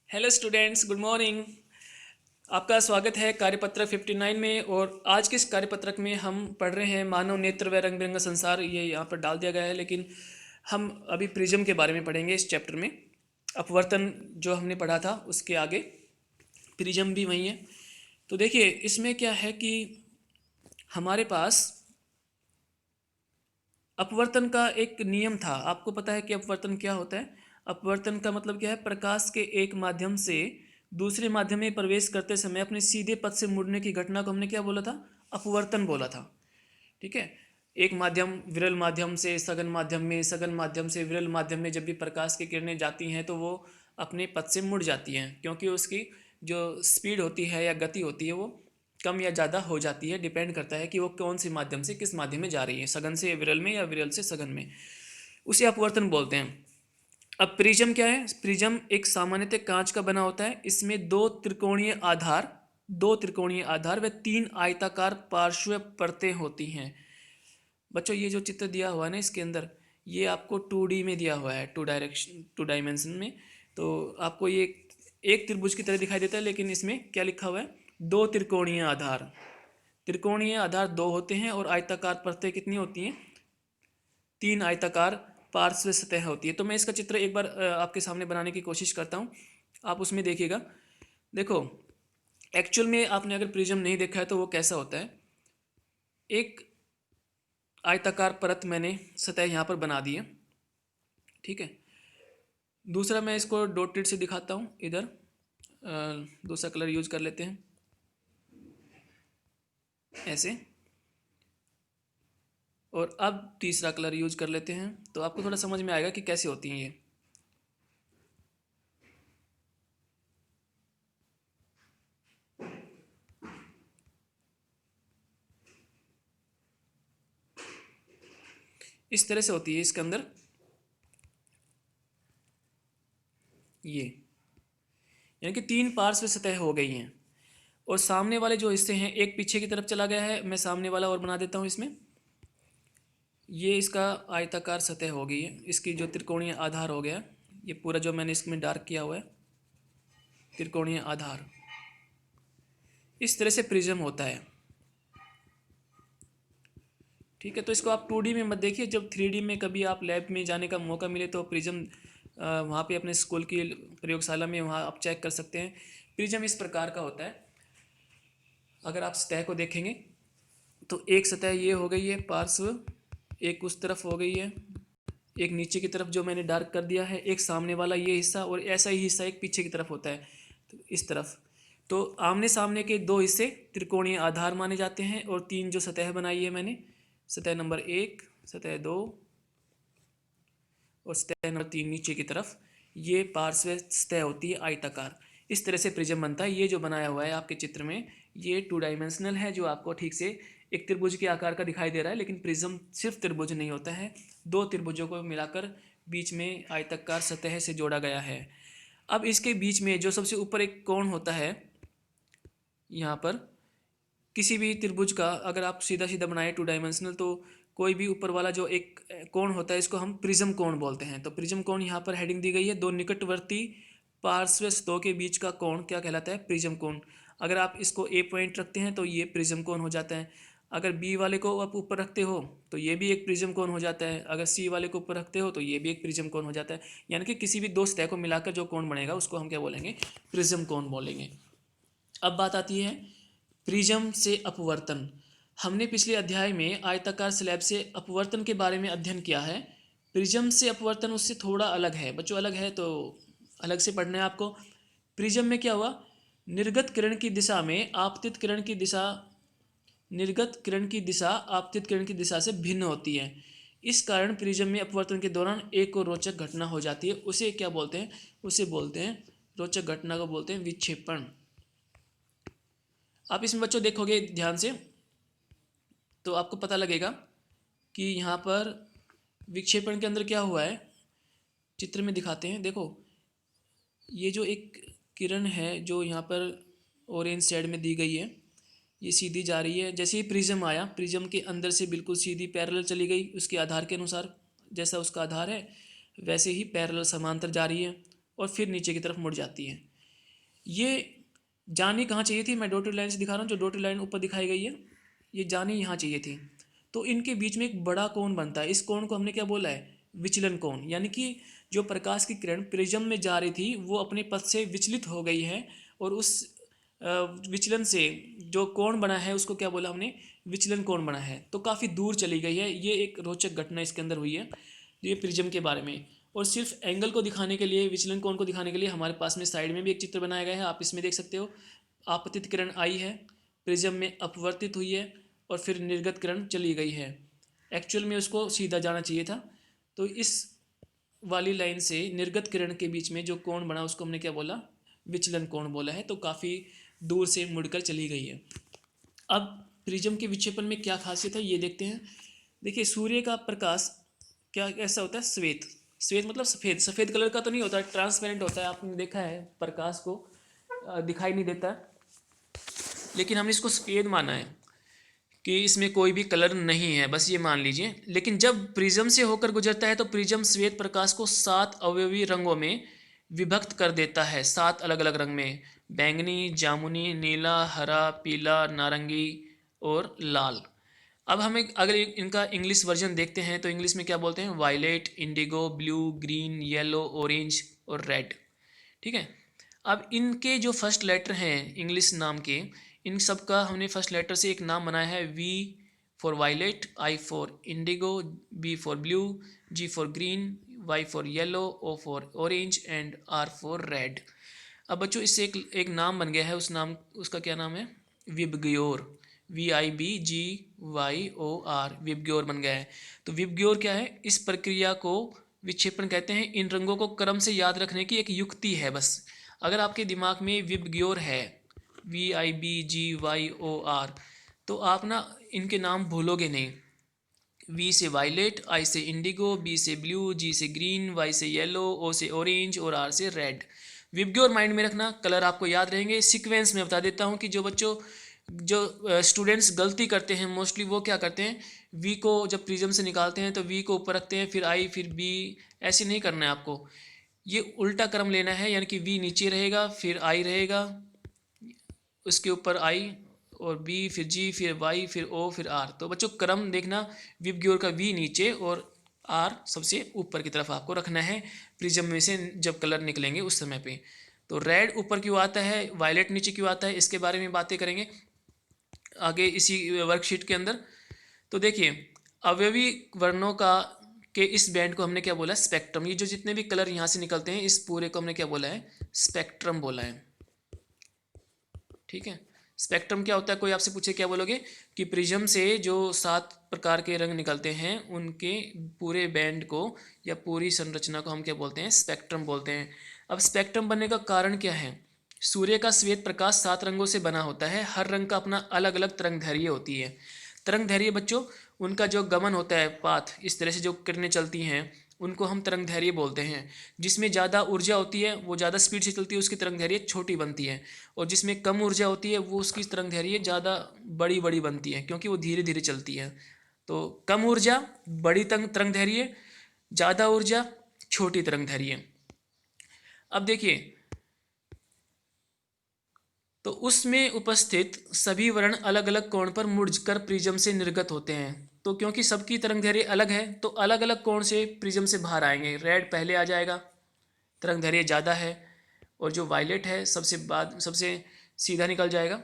Hello students, good morning. आपका स्वागत है कार्यपत्रक 59 में। और आज के इस कार्यपत्रक में हम पढ़ रहे हैं मानव नेत्र व रंग बिरंगा संसार। ये यहाँ पर डाल दिया गया है, लेकिन हम अभी प्रिज्म के बारे में पढ़ेंगे इस चैप्टर में। अपवर्तन जो हमने पढ़ा था उसके आगे प्रिज्म भी वही है। तो देखिए इसमें क्या है कि हमारे पास अपवर्तन का एक नियम था। आपको पता है कि अपवर्तन क्या होता है? अपवर्तन का मतलब क्या है? प्रकाश के एक माध्यम से दूसरे माध्यम में प्रवेश करते समय अपने सीधे पथ से मुड़ने की घटना को हमने क्या बोला था? अपवर्तन बोला था। ठीक है। एक माध्यम विरल माध्यम से सघन माध्यम में, सघन माध्यम से विरल माध्यम में जब भी प्रकाश की किरणें जाती हैं तो वो अपने पथ से मुड़ जाती हैं, क्योंकि उसकी जो स्पीड होती है या गति होती है वो कम या ज़्यादा हो जाती है। डिपेंड करता है कि वो कौन से माध्यम से किस माध्यम में जा रही है, सघन से विरल में या विरल से सघन में। उसे अपवर्तन बोलते हैं। अब प्रिज्म क्या है? प्रिज्म एक सामान्यतः कांच का बना होता है। इसमें दो त्रिकोणीय आधार व तीन आयताकार पार्श्व परतें होती हैं। बच्चों ये जो चित्र दिया हुआ है ना इसके अंदर, ये आपको 2D में दिया हुआ है, टू डायमेंशन में। तो आपको ये एक त्रिभुज की तरह दिखाई देता है, लेकिन इसमें क्या लिखा हुआ है? दो त्रिकोणीय आधार। त्रिकोणीय आधार दो होते हैं और आयताकार परतें कितनी होती हैं? तीन आयताकार पार्श्व सतह होती है। तो मैं इसका चित्र एक बार आपके सामने बनाने की कोशिश करता हूँ, आप उसमें देखिएगा। देखो एक्चुअल में आपने अगर प्रिज्म नहीं देखा है तो वो कैसा होता है। एक आयताकार परत मैंने सतह यहाँ पर बना दी है, ठीक है। दूसरा मैं इसको डॉटेड से दिखाता हूँ इधर। दूसरा कलर यूज कर लेते हैं ऐसे। और अब तीसरा कलर यूज कर लेते हैं, तो आपको थोड़ा समझ में आएगा कि कैसे होती हैं ये। इस तरह से होती है इसके अंदर ये, यानी कि तीन पार्श्व सतह हो गई हैं। और सामने वाले जो हिस्से हैं, एक पीछे की तरफ चला गया है, मैं सामने वाला और बना देता हूँ इसमें। ये इसका आयताकार सतह हो गई है, इसकी जो त्रिकोणीय आधार हो गया। ये पूरा जो मैंने इसमें डार्क किया हुआ है त्रिकोणीय आधार। इस तरह से प्रिज्म होता है, ठीक है। तो इसको आप 2D में मत देखिए, जब 3D में कभी आप लैब में जाने का मौका मिले तो प्रिज्म वहाँ पे अपने स्कूल की प्रयोगशाला में वहाँ आप चेक कर सकते हैं। प्रिज्म इस प्रकार का होता है। अगर आप सतह को देखेंगे तो एक सतह ये हो गई है पार्श्व, एक उस तरफ हो गई है, एक नीचे की तरफ जो मैंने डार्क कर दिया है, एक सामने वाला ये हिस्सा, और ऐसा ही हिस्सा एक पीछे की तरफ होता है, तो इस तरफ। तो आमने सामने के दो हिस्से त्रिकोणीय आधार माने जाते हैं। और तीन जो सतह बनाई है मैंने, सतह नंबर 1, सतह 2 और सतह नंबर 3 नीचे की तरफ, ये पार्श्व सतह होती है आयताकार। इस तरह से प्रिज्म बनता है। ये जो बनाया हुआ है आपके चित्र में, ये 2 डायमेंशनल है, जो आपको ठीक से एक त्रिभुज के आकार का दिखाई दे रहा है। लेकिन प्रिज्म सिर्फ त्रिभुज नहीं होता है, दो त्रिभुजों को मिलाकर बीच में आयताकार सतह से जोड़ा गया है। अब इसके बीच में जो सबसे ऊपर एक कोण होता है, यहाँ पर किसी भी त्रिभुज का अगर आप सीधा सीधा बनाए 2 डायमेंशनल, तो कोई भी ऊपर वाला जो एक कोण होता है इसको हम प्रिज्म कोण बोलते हैं। तो प्रिज्म कोण यहाँ पर हेडिंग दी गई है, दो निकटवर्ती पार्श्व सतहों के बीच का कोण क्या कहलाता है? प्रिज्म कोण। अगर आप इसको ए पॉइंट रखते हैं तो ये प्रिज्म कोण हो जाता है। अगर बी वाले को आप ऊपर रखते हो तो ये भी एक प्रिज्म कोण हो जाता है। अगर सी वाले को ऊपर रखते हो तो ये भी एक प्रिज्म कोण हो जाता है। यानी कि किसी भी दो सतह को मिलाकर जो कोण बनेगा उसको हम क्या बोलेंगे? प्रिज्म कोण बोलेंगे। अब बात आती है प्रिज्म से अपवर्तन। हमने पिछले अध्याय में आयताकार स्लैब से अपवर्तन के बारे में अध्ययन किया है। प्रिज्म से अपवर्तन उससे थोड़ा अलग है बच्चों, अलग है तो अलग से पढ़ना है आपको। प्रिज्म में क्या हुआ? निर्गत किरण की दिशा में आपतित किरण की दिशा, निर्गत किरण की दिशा आपतित किरण की दिशा से भिन्न होती है। इस कारण प्रिज्म में अपवर्तन के दौरान एक और रोचक घटना हो जाती है। उसे क्या बोलते हैं? उसे बोलते हैं, रोचक घटना को बोलते हैं विक्षेपण। आप इसमें बच्चों देखोगे ध्यान से तो आपको पता लगेगा कि यहाँ पर विक्षेपण के अंदर क्या हुआ है। चित्र में दिखाते हैं, देखो ये जो एक किरण है जो यहाँ पर ऑरेंज साइड में दी गई है, ये सीधी जा रही है। जैसे ही प्रिज्म आया, प्रिज्म के अंदर से बिल्कुल सीधी पैरेलल चली गई, उसके आधार के अनुसार, जैसा उसका आधार है वैसे ही पैरेलल समांतर जा रही है और फिर नीचे की तरफ मुड़ जाती है। ये जानी कहाँ चाहिए थी, मैं डॉटेड लाइन से दिखा रहा हूँ, जो डॉटेड लाइन ऊपर दिखाई गई है ये जानी यहाँ चाहिए थी। तो इनके बीच में एक बड़ा कोण बनता है, इस कोण को हमने क्या बोला है, विचलन कोण। यानी कि जो प्रकाश की किरण प्रिज्म में जा रही थी वो अपने पथ से विचलित हो गई है, और उस विचलन से जो कोण बना है उसको क्या बोला हमने, विचलन कोण बना है। तो काफ़ी दूर चली गई है। ये एक रोचक घटना इसके अंदर हुई है ये प्रिज्म के बारे में। और सिर्फ एंगल को दिखाने के लिए, विचलन कोण को दिखाने के लिए हमारे पास में साइड में भी एक चित्र बनाया गया है, आप इसमें देख सकते हो। आपतित किरण आई है, प्रिज्म में अपवर्तित हुई है, और फिर निर्गत किरण चली गई है। एक्चुअल में उसको सीधा जाना चाहिए था। तो इस वाली लाइन से निर्गत किरण के बीच में जो कोण बना उसको हमने क्या बोला, विचलन कोण बोला है। तो काफ़ी दूर से मुड़कर चली गई है। अब प्रिज्म के विक्षेपण में क्या खासियत है ये देखते हैं। देखिए सूर्य का प्रकाश क्या कैसा होता है, श्वेत। श्वेत मतलब सफ़ेद, सफ़ेद कलर का तो नहीं होता, ट्रांसपेरेंट होता है। आपने देखा है प्रकाश को दिखाई नहीं देता, लेकिन हमने इसको सफ़ेद माना है कि इसमें कोई भी कलर नहीं है, बस ये मान लीजिए। लेकिन जब प्रिज्म से होकर गुजरता है तो प्रिज्म श्वेत प्रकाश को 7 अवयवी रंगों में विभक्त कर देता है, 7 अलग अलग रंग में, बैंगनी, जामुनी, नीला, हरा, पीला, नारंगी और लाल। अब हमें अगर इनका इंग्लिश वर्जन देखते हैं तो इंग्लिश में क्या बोलते हैं, violet, indigo, blue, green, yellow, orange और रेड। ठीक है। अब इनके जो फर्स्ट लेटर हैं इंग्लिश नाम के, इन सब का हमने फर्स्ट लेटर से एक नाम बनाया है। V for violet, I for indigo, B for blue, G for green, Y for yellow, O for orange and R for red. अब बच्चों इससे एक नाम बन गया है, उस नाम उसका क्या नाम है, विबग्योर। VIBGYOR, विबग्योर बन गया है। तो विबग्योर क्या है, इस प्रक्रिया को विक्षेपण कहते हैं। इन रंगों को क्रम से याद रखने की एक युक्ति है बस। अगर आपके दिमाग में विबग्योर है, VIBGYOR, तो आप ना इनके नाम भूलोगे नहीं। वी से वायलेट, आई से इंडिगो, बी से ब्लू, जी से ग्रीन, वाई से येलो, ओ से ऑरेंज और आर से रेड। विबग्योर माइंड में रखना, कलर आपको याद रहेंगे। सीक्वेंस में बता देता हूँ कि जो स्टूडेंट्स गलती करते हैं मोस्टली, वो क्या करते हैं, वी को जब प्रिज्म से निकालते हैं तो वी को ऊपर रखते हैं, फिर आई, फिर बी। ऐसे नहीं करना है आपको, ये उल्टा क्रम लेना है। यानी कि वी नीचे रहेगा, फिर आई रहेगा, उसके ऊपर आई और बी, फिर जी, फिर वाई, फिर ओ, फिर आर। तो बच्चों क्रम देखना, विबग्योर का वी नीचे और आर सबसे ऊपर की तरफ आपको रखना है प्रिज्म में से जब कलर निकलेंगे उस समय पे। तो रेड ऊपर क्यों आता है, वायलेट नीचे क्यों आता है, इसके बारे में बातें करेंगे आगे इसी वर्कशीट के अंदर। तो देखिए अवयवी वर्णों का के इस बैंड को हमने क्या बोला, स्पेक्ट्रम। ये जो जितने भी कलर यहाँ से निकलते हैं इस पूरे को हमने क्या बोला है, स्पेक्ट्रम बोला है। ठीक है। स्पेक्ट्रम क्या होता है, कोई आपसे पूछे क्या बोलोगे, कि प्रिज्म से जो 7 प्रकार के रंग निकलते हैं उनके पूरे बैंड को या पूरी संरचना को हम क्या बोलते हैं, स्पेक्ट्रम बोलते हैं। अब स्पेक्ट्रम बनने का कारण क्या है, सूर्य का श्वेत प्रकाश 7 रंगों से बना होता है, हर रंग का अपना अलग अलग तरंग दैर्घ्य होती है। तरंग दैर्घ्य बच्चों उनका जो गमन होता है, पाथ, इस तरह से जो किरणें चलती हैं उनको हम तरंग दैर्घ्य बोलते हैं। जिसमें ज़्यादा ऊर्जा होती है वो ज़्यादा स्पीड से चलती है, उसकी तरंग दैर्घ्य छोटी बनती है। और जिसमें कम ऊर्जा होती है वो उसकी तरंग दैर्घ्य ज़्यादा बड़ी बड़ी बनती है, क्योंकि वो धीरे धीरे चलती है। तो कम ऊर्जा बड़ी तरंग दैर्घ्य, ज़्यादा ऊर्जा छोटी तरंग दैर्घ्य। अब देखिए तो उसमें उपस्थित सभी वर्ण अलग अलग कोण पर मुड़कर प्रिज्म से निर्गत होते हैं। तो क्योंकि सबकी तरंग दैर्घ्य अलग है तो अलग अलग कोण से प्रिज्म से बाहर आएंगे। रेड पहले आ जाएगा, तरंग दैर्घ्य ज़्यादा है, और जो वायलेट है सबसे सीधा निकल जाएगा,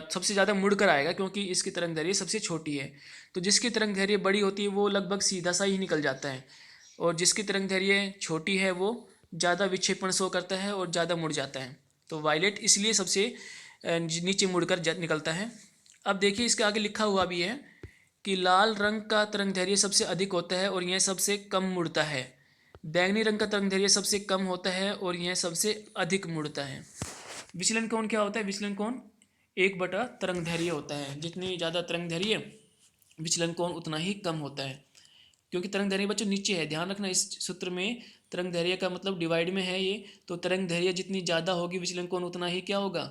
सबसे ज़्यादा मुड़कर आएगा क्योंकि इसकी तरंग दैर्घ्य सबसे छोटी है। तो जिसकी तरंग दैर्घ्य बड़ी होती है वो लगभग सीधा सा ही निकल जाता है, और जिसकी तरंग दैर्घ्य छोटी है वो ज़्यादा विक्षेपण शो करता है और ज़्यादा मुड़ जाता है। तो वायलेट इसलिए सबसे नीचे मुड़कर निकलता है। अब देखिए इसके आगे लिखा हुआ भी है कि लाल रंग का तरंग दैर्घ्य सबसे अधिक होता है और यह सबसे कम मुड़ता है। बैंगनी रंग का तरंग दैर्घ्य सबसे कम होता है और यह सबसे अधिक मुड़ता है। विचलन कोण क्या होता है, विचलन कोण 1/, तरंग दैर्घ्य होता है। जितनी ज़्यादा तरंग दैर्घ्य विचलन कोण उतना ही कम होता है, क्योंकि तरंग दैर्घ्य बच्चों नीचे है। ध्यान रखना इस सूत्र में तरंग दैर्घ्य का मतलब डिवाइड में है ये। तो तरंग दैर्घ्य जितनी ज़्यादा होगी विचलन कोण उतना ही क्या होगा,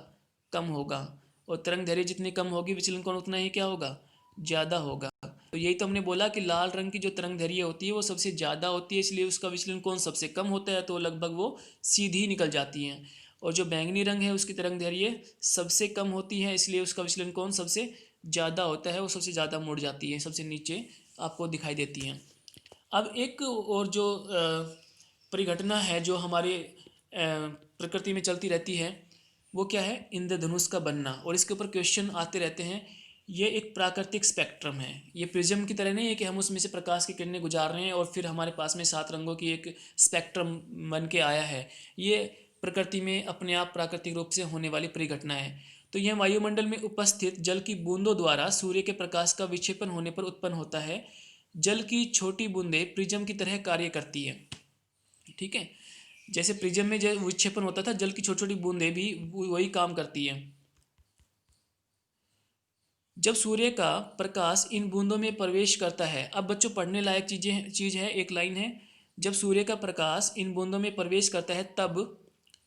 कम होगा, और तरंग दैर्घ्य जितनी कम होगी विचलन कोण उतना ही क्या होगा, ज़्यादा होगा। तो यही तो हमने बोला कि लाल रंग की जो तरंग दैर्घ्य होती है वो सबसे ज़्यादा होती है, इसलिए उसका विचलन कोण सबसे कम होता है, तो लगभग वो सीधी निकल जाती हैं। और जो बैंगनी रंग है उसकी तरंग दैर्घ्य सबसे कम होती है, इसलिए उसका विचलन कोण सबसे ज़्यादा होता है, वो सबसे ज़्यादा मुड़ जाती है, सबसे नीचे आपको दिखाई देती हैं। अब एक और जो परिघटना है जो हमारे प्रकृति में चलती रहती है वो क्या है, इंद्रधनुष का बनना, और इसके ऊपर क्वेश्चन आते रहते हैं। ये एक प्राकृतिक स्पेक्ट्रम है, ये प्रिज्म की तरह नहीं है कि हम उसमें से प्रकाश की किरणें गुजार रहे हैं और फिर हमारे पास में 7 रंगों की एक स्पेक्ट्रम बन के आया है। ये प्रकृति में अपने आप प्राकृतिक रूप से होने वाली परिघटना है। तो यह वायुमंडल में उपस्थित जल की बूंदों द्वारा सूर्य के प्रकाश का विक्षेपण होने पर उत्पन्न होता है। जल की छोटी बूंदें प्रिज्म की तरह कार्य करती है। ठीक है, जैसे प्रिज्म में जब विक्षेपण होता था, जल की छोटी छोटी बूंदें भी वही काम करती हैं। जब सूर्य का प्रकाश इन बूंदों में प्रवेश करता है, अब बच्चों पढ़ने लायक चीज है, एक लाइन है, जब सूर्य का प्रकाश इन बूंदों में प्रवेश करता है तब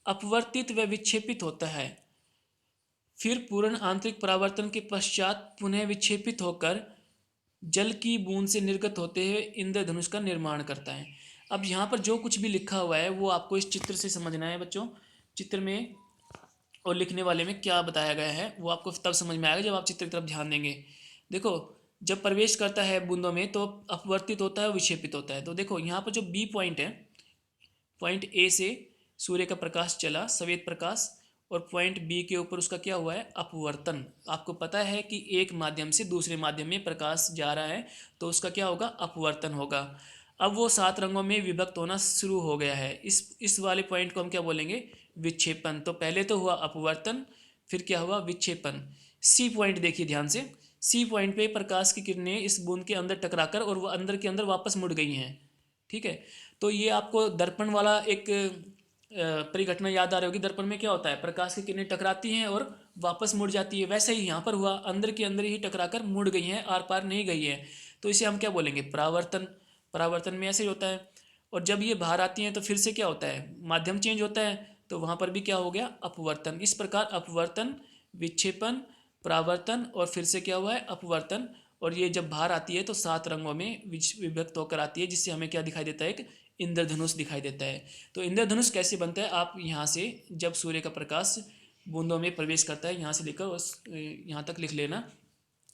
अपवर्तित व विक्षेपित होता है, फिर पूर्ण आंतरिक परावर्तन के पश्चात पुनः विक्षेपित होकर जल की बूंद से निर्गत होते हुए इंद्रधनुष का निर्माण करता है। अब यहाँ पर जो कुछ भी लिखा हुआ है वो आपको इस चित्र से समझना है बच्चों। चित्र में और लिखने वाले में क्या बताया गया है वो आपको तब समझ में आएगा जब आप चित्र की तरफ ध्यान देंगे। देखो, जब प्रवेश करता है बूंदों में तो अपवर्तित होता है, विक्षेपित होता है। तो देखो यहाँ पर जो बी पॉइंट है, पॉइंट ए से सूर्य का प्रकाश चला, सफेद प्रकाश, और पॉइंट बी के ऊपर उसका क्या हुआ है, अपवर्तन। आपको पता है कि एक माध्यम से दूसरे माध्यम में प्रकाश जा रहा है तो उसका क्या होगा, अपवर्तन होगा। अब वो 7 रंगों में विभक्त होना शुरू हो गया है। इस वाले पॉइंट को हम क्या बोलेंगे, विक्षेपण। तो पहले तो हुआ अपवर्तन, फिर क्या हुआ, विक्षेपण। सी पॉइंट देखिए ध्यान से, सी पॉइंट पे प्रकाश की किरणें इस बूंद के अंदर टकराकर और वो अंदर के अंदर वापस मुड़ गई हैं। ठीक है, तो ये आपको दर्पण वाला एक परिघटना याद आ रही होगी। दर्पण में क्या होता है, प्रकाश की किरणें टकराती हैं और वापस मुड़ जाती है, वैसे ही यहाँ पर हुआ, अंदर के अंदर ही टकराकर मुड़ गई हैं, आर पार नहीं गई है। तो इसे हम क्या बोलेंगे, परावर्तन। परावर्तन में ऐसे ही होता है। और जब ये बाहर आती हैं तो फिर से क्या होता है, माध्यम चेंज होता है, तो वहाँ पर भी क्या हो गया, अपवर्तन। इस प्रकार अपवर्तन, विक्षेपण, परावर्तन और फिर से क्या हुआ है, अपवर्तन। और ये जब बाहर आती है तो 7 रंगों में विभक्त होकर आती है, जिससे हमें क्या दिखाई देता है, एक इंद्रधनुष दिखाई देता है। तो इंद्रधनुष कैसे बनता है, आप यहाँ से जब सूर्य का प्रकाश बूंदों में प्रवेश करता है यहाँ से लेकर उस यहाँ तक लिख लेना।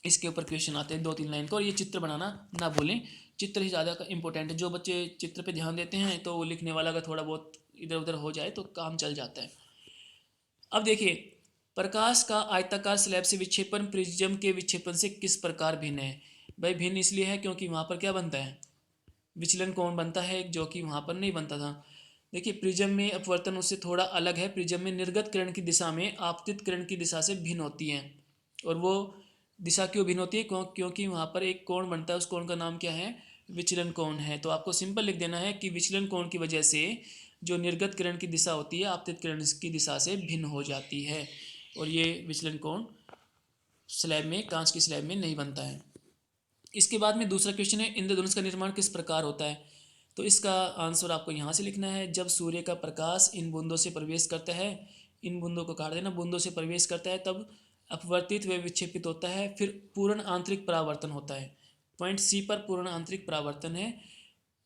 इसके ऊपर क्वेश्चन आते हैं 2-3 लाइन का, और ये चित्र बनाना ना भूलें, चित्र ही ज़्यादा इंपॉर्टेंट है। जो बच्चे चित्र पे ध्यान देते हैं तो वो लिखने वाला अगर थोड़ा बहुत इधर उधर हो जाए तो काम चल जाता है। अब देखिए, प्रकाश का आयताकार स्लैब से विक्षेपण प्रिज्म के विक्षेपण से किस प्रकार भिन्न है। भाई भिन्न इसलिए है क्योंकि वहाँ पर क्या बनता है, विचलन कोण बनता है, जो कि वहाँ पर नहीं बनता था। देखिए, प्रिज्म में अपवर्तन उससे थोड़ा अलग है। प्रिज्म में निर्गत किरण की दिशा में आपतित किरण की दिशा से भिन्न होती है। और वो दिशा क्यों भिन्न होती है, क्योंकि वहाँ पर एक कोण बनता है, उस कोण का नाम क्या है, विचलन कोण है। तो आपको सिंपल लिख देना है कि विचलन कोण की वजह से जो निर्गत किरण की दिशा होती है आपतित किरण की दिशा से भिन्न हो जाती है, और ये विचलन कोण स्लैब में, कांच की स्लैब में नहीं बनता है। इसके बाद में दूसरा क्वेश्चन है, इंद्रधनुष का निर्माण किस प्रकार होता है। तो इसका आंसर आपको यहाँ से लिखना है, जब सूर्य का प्रकाश इन बूंदों से प्रवेश करता है, इन बूंदों को काट देना, बूंदों से प्रवेश करता है तब अपवर्तित व विक्षेपित होता है, फिर पूर्ण आंतरिक परावर्तन होता है। पॉइंट सी पर पूर्ण आंतरिक परावर्तन है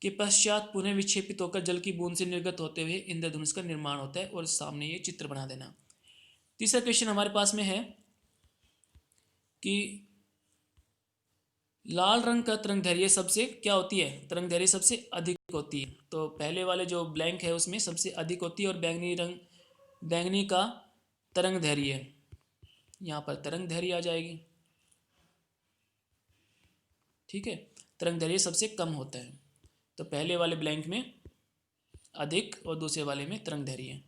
के पश्चात पुनः विक्षेपित होकर जल की बूंद से निर्गत होते हुए इंद्रधनुष का निर्माण होता है, और सामने ये चित्र बना देना। तीसरा क्वेश्चन हमारे पास में है कि लाल रंग का तरंग दैर्घ्य सबसे क्या होती है, तरंग दैर्घ्य सबसे अधिक होती है। तो पहले वाले जो ब्लैंक है उसमें सबसे अधिक होती है, और बैंगनी का तरंग दैर्घ्य, यहाँ पर तरंग दैर्घ्य आ जाएगी। ठीक है, तरंग दैर्घ्य सबसे कम होता है। तो पहले वाले ब्लैंक में अधिक और दूसरे वाले में तरंग दैर्घ्य।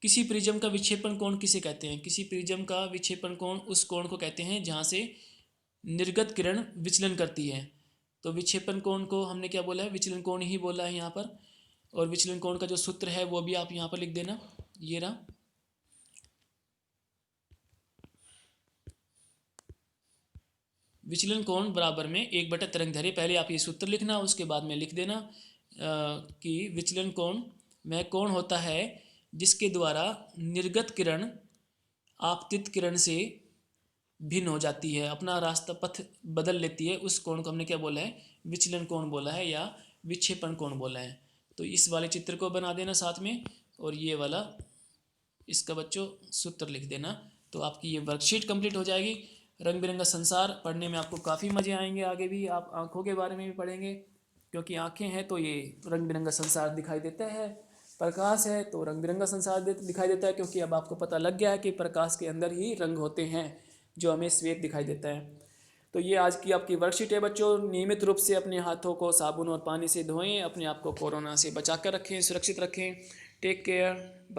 किसी प्रिज्म का विक्षेपण कोण किसे कहते हैं, किसी प्रिज्म का विक्षेपण कोण उस कोण को कहते हैं जहाँ से निर्गत किरण विचलन करती है। तो विक्षेपण कोण को हमने क्या बोला है, विचलन कोण ही बोला है यहाँ पर। और विचलन कोण का जो सूत्र है वो भी आप यहाँ पर लिख देना, ये रहा। विचलन कोण बराबर में 1/, तरंग दैर्घ्य। पहले आप ये सूत्र लिखना, उसके बाद में लिख देना कि विचलन कोण वह कोण होता है जिसके द्वारा निर्गत किरण आपतित किरण से भिन्न हो जाती है, अपना रास्ता पथ बदल लेती है। उस कोण को हमने क्या बोला है, विचलन कोण बोला है या विक्षेपण कोण बोला है। तो इस वाले चित्र को बना देना साथ में, और ये वाला इसका बच्चों सूत्र लिख देना। तो आपकी ये वर्कशीट कंप्लीट हो जाएगी। रंग बिरंगा संसार पढ़ने में आपको काफ़ी मज़े आएंगे। आगे भी आप आँखों के बारे में भी पढ़ेंगे, क्योंकि आँखें हैं तो ये रंग बिरंगा संसार दिखाई देता है। प्रकाश है तो रंग बिरंगा संसार दिखाई देता है, क्योंकि अब आपको पता लग गया है कि प्रकाश के अंदर ही रंग होते हैं जो हमें श्वेत दिखाई देता है। तो ये आज की आपकी वर्कशीट है बच्चों। नियमित रूप से अपने हाथों को साबुन और पानी से धोएं, अपने आप को कोरोना से बचा कर रखें, सुरक्षित रखें। Take care, bye.